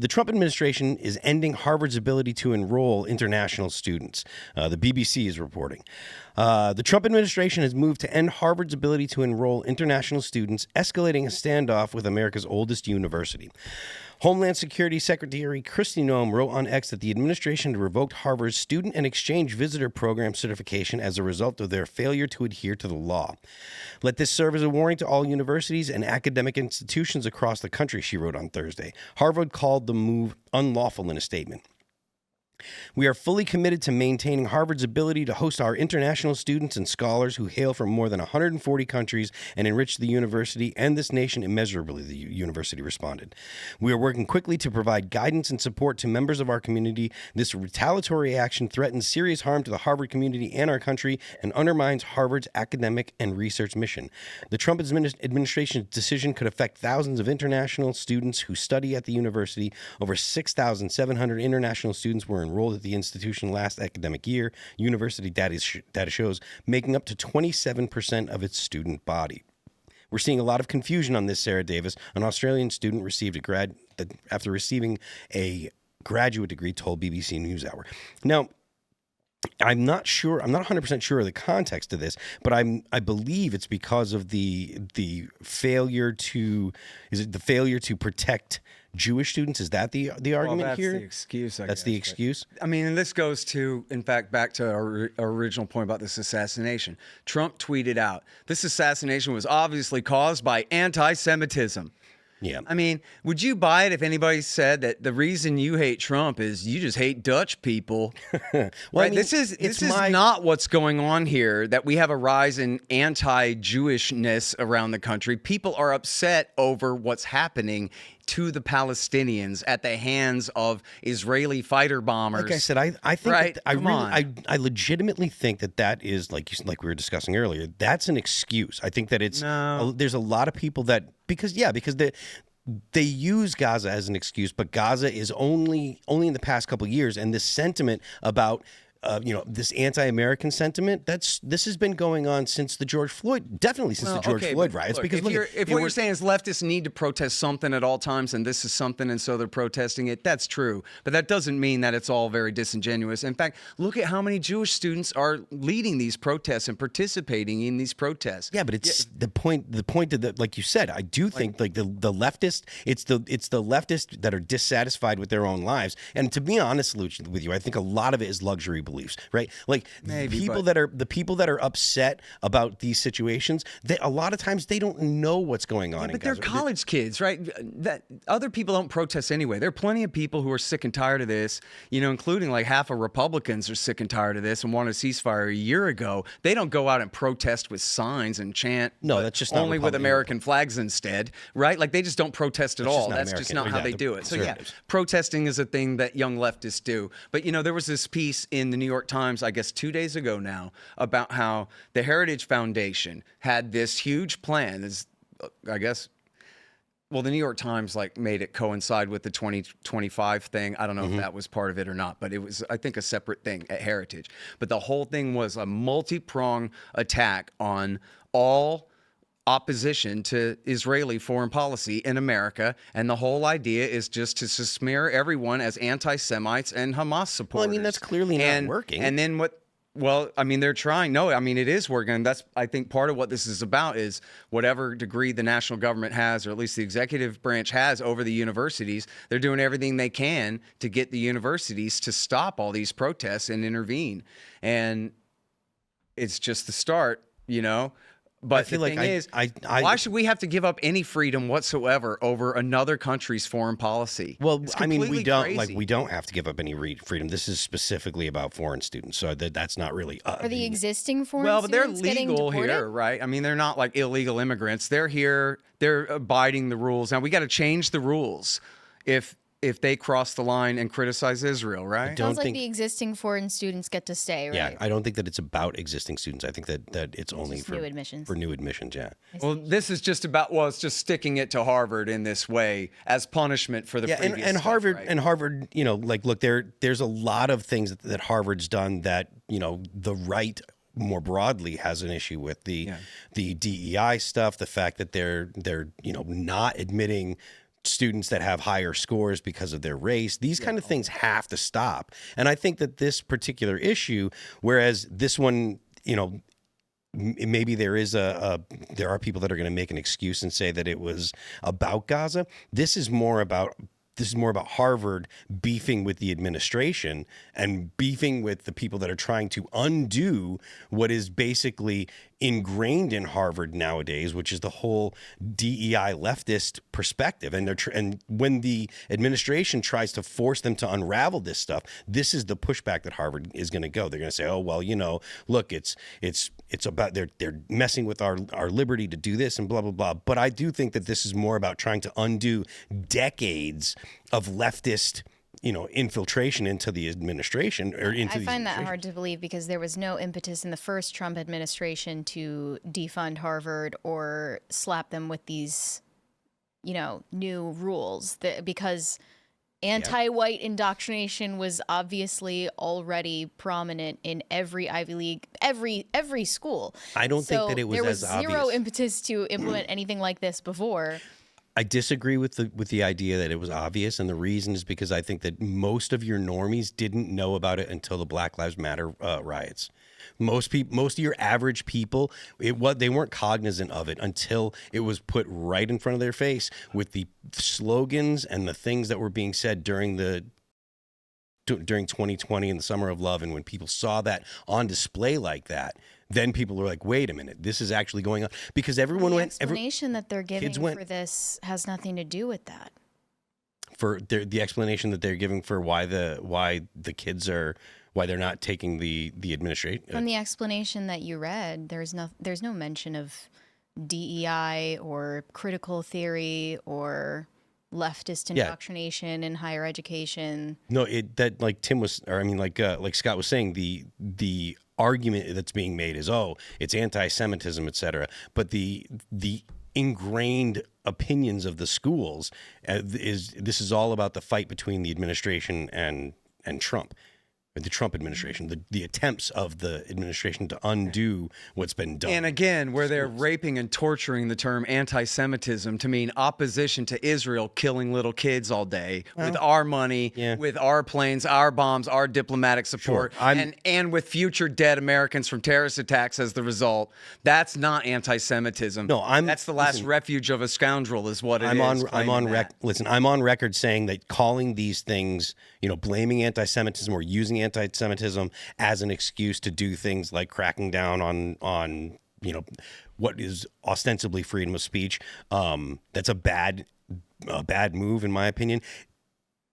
The Trump administration is ending Harvard's ability to enroll international students. The BBC is reporting. The Trump administration has moved to end Harvard's ability to enroll international students, escalating a standoff with America's oldest university. Homeland Security Secretary Kristi Noem wrote on X that the administration had revoked Harvard's Student and Exchange Visitor Program certification as a result of their failure to adhere to the law. Let this serve as a warning to all universities and academic institutions across the country, she wrote on Thursday. Harvard called the move unlawful in a statement. We are fully committed to maintaining Harvard's ability to host our international students and scholars who hail from more than 140 countries and enrich the university and this nation immeasurably, the university responded. We are working quickly to provide guidance and support to members of our community. This retaliatory action threatens serious harm to the Harvard community and our country and undermines Harvard's academic and research mission. The Trump administration's decision could affect thousands of international students who study at the university. Over 6,700 international students were enrolled at the institution last academic year, university data shows, making up to 27% of its student body. We're seeing a lot of confusion on this, Sarah Davis. An Australian student received after receiving a graduate degree, told BBC NewsHour. Now, I'm not 100% sure of the context of this, but I believe it's because of the failure to protect Jewish students. Is that the argument here? That's the excuse, That's the excuse? I mean, and this goes to, in fact, back to our original point about this assassination. Trump tweeted out, this assassination was obviously caused by anti-Semitism. Yeah. I mean, would you buy it if anybody said that the reason you hate Trump is you just hate Dutch people? Well, right? I mean, This is not what's going on here, that we have a rise in anti-Jewishness around the country. People are upset over what's happening to the Palestinians at the hands of Israeli fighter bombers. Like I said, I think right? I legitimately think that is like we were discussing earlier. That's an excuse. I think that there's a lot of people that because they use Gaza as an excuse, but Gaza is only in the past couple of years, and this sentiment about this anti-American sentiment, this has been going on since the George Floyd riots. Look, because if what you're saying is leftists need to protest something at all times, and this is something, and so they're protesting it, that's true. But that doesn't mean that it's all very disingenuous. In fact, look at how many Jewish students are leading these protests and participating in these protests. Yeah, but it's the point of the, like you said, I do think like the leftist, it's the leftists that are dissatisfied with their own lives. And to be honest with you, I think a lot of it is luxury beliefs, right? Like the people that are upset about these situations, a lot of times they don't know what's going on. But they're college kids, right? That other people don't protest anyway. There are plenty of people who are sick and tired of this, including like half of Republicans are sick and tired of this and wanted a ceasefire a year ago. They don't go out and protest with signs and chant. No, that's just not only with American flags instead, right? Like they just don't protest at all. That's just not how they do it. So yeah, protesting is a thing that young leftists do. But there was this piece in the New York Times, I guess 2 days ago now, about how the Heritage Foundation had this huge plan. The New York Times made it coincide with the 2025 thing. I don't know if that was part of it or not, but it was, I think, a separate thing at Heritage. But the whole thing was a multi-pronged attack on all opposition to Israeli foreign policy in America, and the whole idea is just to smear everyone as anti-Semites and Hamas supporters. Well, I mean, that's clearly not working. And then what? Well, I mean, they're trying. No, I mean, it is working. And that's, I think, part of what this is about is whatever degree the national government has, or at least the executive branch has over the universities, they're doing everything they can to get the universities to stop all these protests and intervene. And it's just the start, But the thing is, why should we have to give up any freedom whatsoever over another country's foreign policy? Well, I mean, we don't crazy. we don't have to give up any freedom. This is specifically about foreign students, so that's not really. Are the existing foreign well, but students they're legal getting here, right? I mean, they're not like illegal immigrants. They're here. They're abiding the rules. Now we got to change the rules if they cross the line and criticize Israel, right? Sounds like the existing foreign students get to stay, right? Yeah, I don't think that it's about existing students. I think that it's only for new admissions. For new admissions, yeah. Well, this is just about, it's just sticking it to Harvard in this way as punishment for the previous and stuff, Harvard, right? and Harvard, look, there's a lot of things that Harvard's done that, the right more broadly has an issue with the DEI stuff, the fact that they're not admitting students that have higher scores because of their race. These kind of things have to stop. And I think that this particular issue, whereas this one, maybe there are people that are going to make an excuse and say that it was about Gaza. This is more about Harvard beefing with the administration and beefing with the people that are trying to undo what is basically ingrained in Harvard nowadays, which is the whole DEI leftist perspective. And and when the administration tries to force them to unravel this stuff, this is the pushback that Harvard is going to go. They're going to say, "Oh, well, look, it's about they're messing with our liberty to do this and blah blah blah." But I do think that this is more about trying to undo decades of leftist infiltration into the administration or into. I find that hard to believe because there was no impetus in the first Trump administration to defund Harvard or slap them with these, new rules. Because anti-white indoctrination was obviously already prominent in every Ivy League, every school. I don't think that it was as obvious. There was zero impetus to implement anything like this before. I disagree with the idea that it was obvious, and the reason is because I think that most of your normies didn't know about it until the Black Lives Matter riots. Most of your average people, they weren't cognizant of it until it was put right in front of their face with the slogans and the things that were being said during 2020 and the Summer of Love, and when people saw that on display like that. Then people were like, wait a minute, this is actually going on. Because everyone went... The explanation that they're giving for this has nothing to do with that. For the explanation that they're giving for why the kids are... why they're not taking the administration... From the explanation that you read, there's no mention of DEI or critical theory or leftist indoctrination in higher education. No, like Tim was... or I mean, like Scott was saying, the argument that's being made is, it's anti-Semitism, et cetera. But the ingrained opinions of the schools this is all about the fight between the administration and Trump. The Trump administration, the attempts of the administration to undo what's been done. And again, where they're raping and torturing the term anti-Semitism to mean opposition to Israel killing little kids all day with our money, with our planes, our bombs, our diplomatic support, and with future dead Americans from terrorist attacks as the result. That's not anti-Semitism. No, that's the last refuge of a scoundrel is what it is. I'm on record saying that calling these things, blaming anti-Semitism or using anti-Semitism as an excuse to do things like cracking down on what is ostensibly freedom of speech. That's a bad move, in my opinion.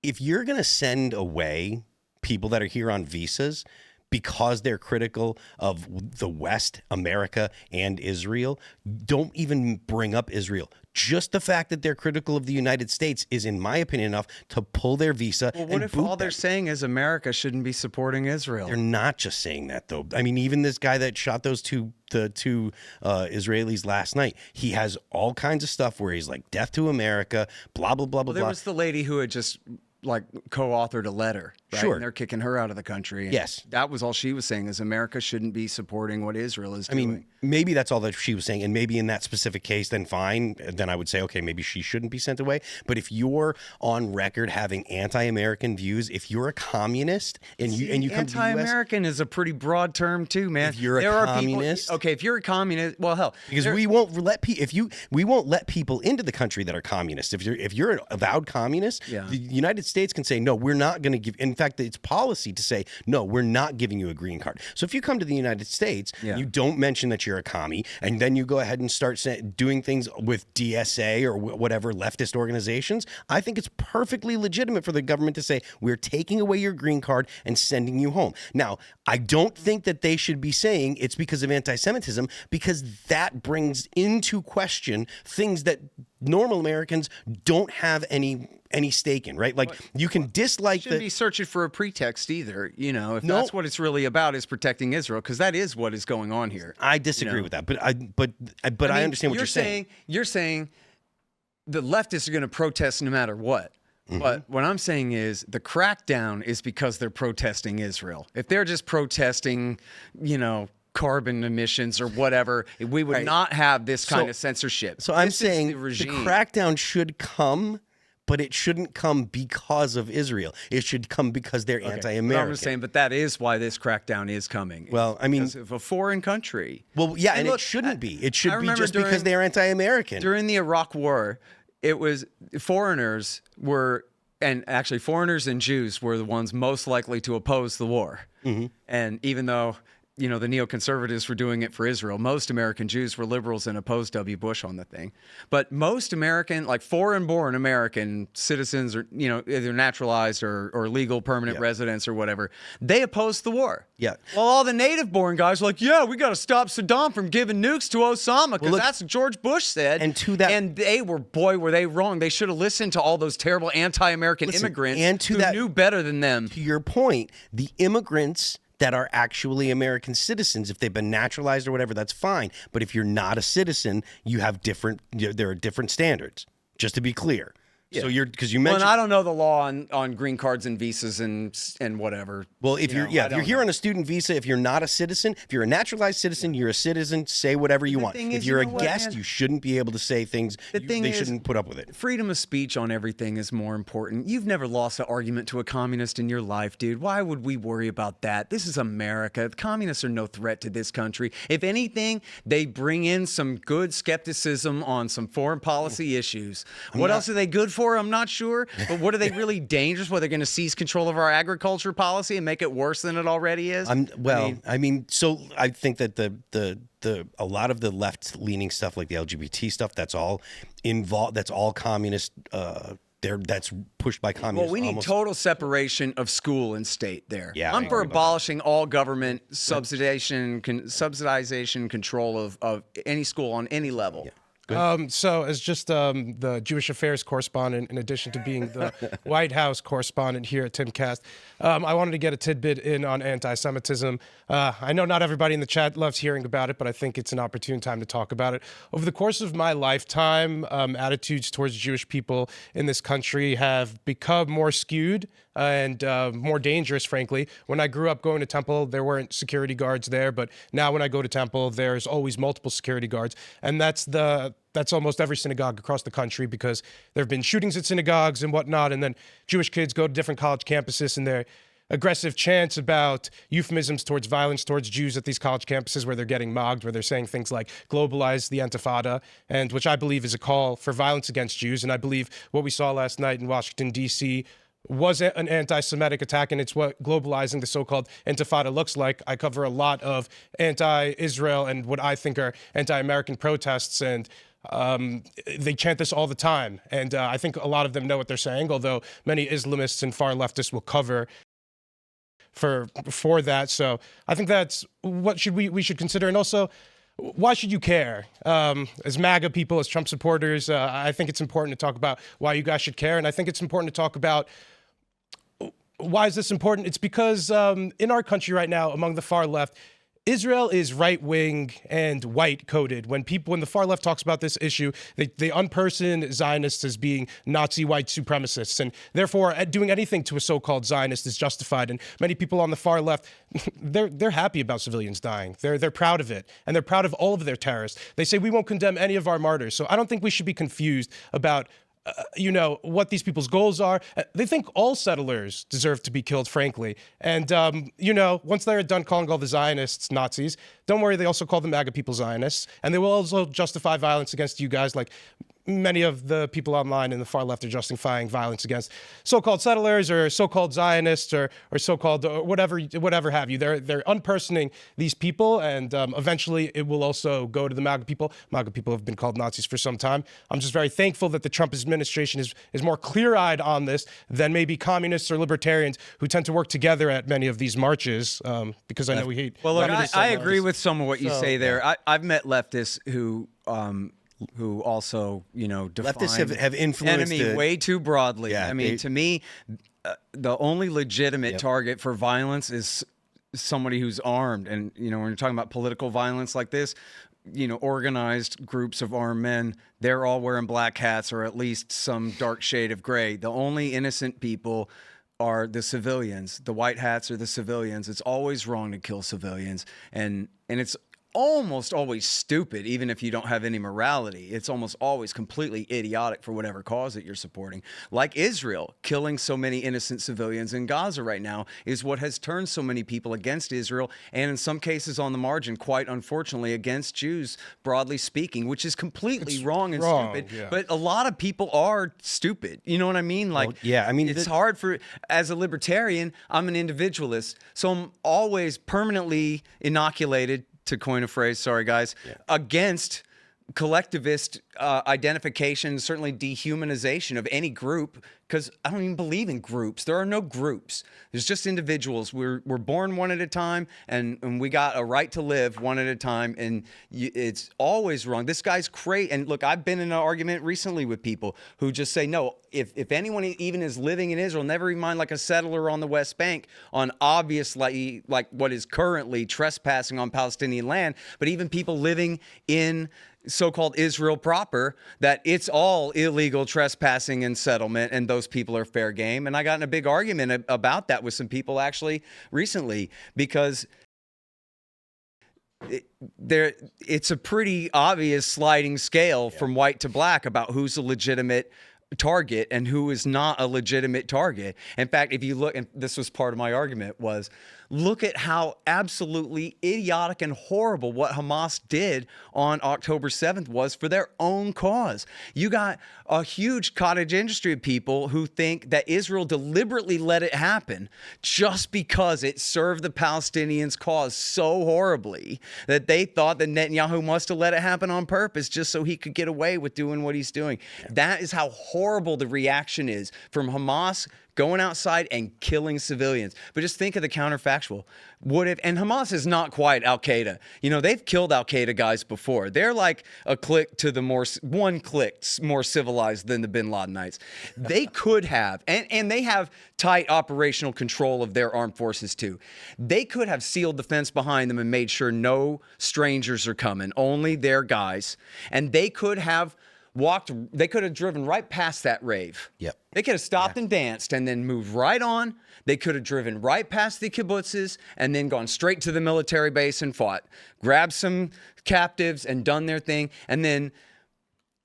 If you're going to send away people that are here on visas because they're critical of the West, America, and Israel, don't even bring up Israel. Just the fact that they're critical of the United States is, in my opinion, enough to pull their visa. Well, what if all they're saying is America shouldn't be supporting Israel? They're not just saying that, though. I mean, even this guy that shot the two Israelis last night, he has all kinds of stuff where he's like, death to America, blah, blah, blah, blah, blah. There was the lady who had just co-authored a letter, right? Sure. And they're kicking her out of the country. And yes. That was all she was saying is America shouldn't be supporting what Israel is doing. I mean, maybe that's all that she was saying. And maybe in that specific case, then fine. Then I would say, okay, maybe she shouldn't be sent away. But if you're on record having anti-American views, if you're a communist and you come to the US, anti-American is a pretty broad term too, man. If you're a communist, if you're a communist, well, hell, because we won't let people into the country that are communist. If you're an avowed communist, the United States can say, no, we're not going to give. In fact, it's policy to say, no, we're not giving you a green card. So if you come to the United States, you don't mention that you're a commie, and then you go ahead and start doing things with DSA or whatever leftist organizations, I think it's perfectly legitimate for the government to say, we're taking away your green card and sending you home. Now, I don't think that they should be saying it's because of anti-Semitism, because that brings into question things that normal Americans don't have any stake in, right? Like, you can dislike shouldn't be searching for a pretext either, if that's what it's really about, is protecting Israel, because that is what is going on here. I disagree with that, but I understand what you're saying. You're saying the leftists are going to protest no matter what. Mm-hmm. But what I'm saying is the crackdown is because they're protesting Israel. If they're just protesting, carbon emissions or whatever, we would not have this kind of censorship. So I'm saying the crackdown should come but it shouldn't come because of Israel. It should come because they're anti-American. I'm just saying, but that is why this crackdown is coming. Well, I mean, because of a foreign country. Well, yeah, and look, it shouldn't be. It should be just during, because they're anti-American. During the Iraq War, it was foreigners were, and actually foreigners and Jews were the ones most likely to oppose the war. Mm-hmm. And even though, you know, the neoconservatives were doing it for Israel, most American Jews were liberals and opposed W. Bush on the thing. But most American, like foreign-born American citizens, or, you know, either naturalized or legal permanent residents or whatever, they opposed the war. Yeah. Well, all the native-born guys were like, yeah, we got to stop Saddam from giving nukes to Osama, because that's what George Bush said. And to that, and they were, boy, were they wrong. They should have listened to all those terrible anti-American immigrants who knew better than them. To your point, the immigrants that are actually American citizens, if they've been naturalized or whatever, that's fine. But if you're not a citizen, you have there are different standards, just to be clear. Yeah. So because you mentioned, well, and I don't know the law on green cards and visas and whatever. Well, if you're here on a student visa, if you're not a citizen, if you're a naturalized citizen, you're a citizen. Say whatever you want. If you're a guest, you shouldn't be able to say things. They shouldn't put up with it. Freedom of speech on everything is more important. You've never lost an argument to a communist in your life, dude. Why would we worry about that? This is America. The communists are no threat to this country. If anything, they bring in some good skepticism on some foreign policy issues. What else are they good for? I'm not sure. But what are they really dangerous? What, they're going to seize control of our agriculture policy and make it worse than it already is? So I think that a lot of the left-leaning stuff, like the LGBT stuff, that's all involved. That's all communist. That's pushed by communists. Well, we need total separation of school and state there. Yeah, I'm for abolishing all government subsidization control of any school on any level. Yeah. So as just the Jewish affairs correspondent, in addition to being the White House correspondent here at Timcast, I wanted to get a tidbit in on anti-Semitism. I know not everybody in the chat loves hearing about it, but I think it's an opportune time to talk about it. Over the course of my lifetime, attitudes towards Jewish people in this country have become more skewed and more dangerous, frankly. When I grew up going to Temple, there weren't security guards there, but now when I go to Temple, there's always multiple security guards, and that's almost every synagogue across the country, because there have been shootings at synagogues and whatnot, and then Jewish kids go to different college campuses, and their aggressive chants about euphemisms towards violence towards Jews at these college campuses, where they're getting mocked, where they're saying things like globalize the Intifada, and which I believe is a call for violence against Jews. And I believe what we saw last night in Washington, D.C., was an anti-Semitic attack, and it's what globalizing the so-called Intifada looks like. I cover a lot of anti-Israel and what I think are anti-American protests, and they chant this all the time. And I think a lot of them know what they're saying, although many Islamists and far leftists will cover for that. So I think that's what we should consider. And also, why should you care? As MAGA people, as Trump supporters, I think it's important to talk about why you guys should care. And I think it's important to talk about why is this important? It's because in our country right now, among the far left, Israel is right-wing and white-coded. When the far left talks about this issue, they unperson Zionists as being Nazi white supremacists, and therefore doing anything to a so-called Zionist is justified. And many people on the far left, they're happy about civilians dying. They're proud of it, and they're proud of all of their terrorists. They say we won't condemn any of our martyrs. So I don't think we should be confused about what these people's goals are. They think all settlers deserve to be killed, frankly. And, once they're done calling all the Zionists Nazis, don't worry, they also call the MAGA people Zionists. And they will also justify violence against you guys, like many of the people online in the far left are justifying violence against so-called settlers or so-called Zionists or so-called whatever have you. They're unpersoning these people, and eventually it will also go to the MAGA people. MAGA people have been called Nazis for some time. I'm just very thankful that the Trump administration is more clear-eyed on this than maybe communists or libertarians who tend to work together at many of these marches, because I know we hate. Well, look, I agree with some of what you say there. I've met leftists who also, define leftists have influenced enemy way too broadly. Yeah, to me, the only legitimate target for violence is somebody who's armed. And, when you're talking about political violence like this, organized groups of armed men, they're all wearing black hats or at least some dark shade of gray. The only innocent people are the civilians. The white hats are the civilians. It's always wrong to kill civilians. And it's almost always stupid, even if you don't have any morality. It's almost always completely idiotic for whatever cause that you're supporting. Like Israel, killing so many innocent civilians in Gaza right now is what has turned so many people against Israel, and in some cases on the margin, quite unfortunately, against Jews, broadly speaking, which is completely wrong and stupid. Yeah. But a lot of people are stupid. You know what I mean? Like, Well, yeah, I mean, it's hard for, as a libertarian, I'm an individualist, so I'm always permanently inoculated, to coin a phrase, sorry guys, against collectivist identification, certainly dehumanization of any group, because I don't even believe in groups. There are no groups. There's just individuals. We're born one at a time, and we got a right to live one at a time, and it's always wrong. This guy's crazy. And look, I've been in an argument recently with people who just say, no, if anyone even is living in Israel, never even mind like a settler on the West Bank on obviously like what is currently trespassing on Palestinian land, but even people living in so-called Israel proper, that it's all illegal trespassing and settlement, and those people are fair game. And I got in a big argument about that with some people actually recently, because it's a pretty obvious sliding scale from white to black about who's a legitimate target and who is not a legitimate target. In fact, if you look, and this was part of my argument, was look at how absolutely idiotic and horrible what Hamas did on October 7th was for their own cause. You got a huge cottage industry of people who think that Israel deliberately let it happen just because it served the Palestinians' cause so horribly that they thought that Netanyahu must have let it happen on purpose just so he could get away with doing what he's doing. That is how horrible the reaction is from Hamas going outside and killing civilians. But just think of the counterfactual. What if, and Hamas is not quite Al-Qaeda. You know, they've killed Al-Qaeda guys before. They're like a clique to the one clique more civilized than the Bin Ladenites. They could have, and they have tight operational control of their armed forces too. They could have sealed the fence behind them and made sure no strangers are coming, only their guys. And they could have they could have driven right past that rave. Yep. They could have stopped and danced and then moved right on. They could have driven right past the kibbutzes and then gone straight to the military base and fought, grabbed some captives and done their thing. And then,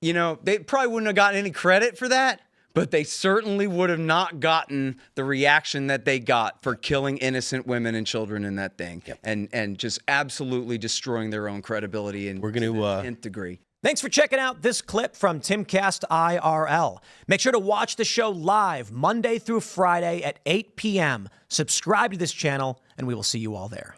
you know, they probably wouldn't have gotten any credit for that, but they certainly would have not gotten the reaction that they got for killing innocent women and children in that thing. Yep. And just absolutely destroying their own credibility and We're going to nth degree. Thanks for checking out this clip from Timcast IRL. Make sure to watch the show live Monday through Friday at 8 p.m. Subscribe to this channel, and we will see you all there.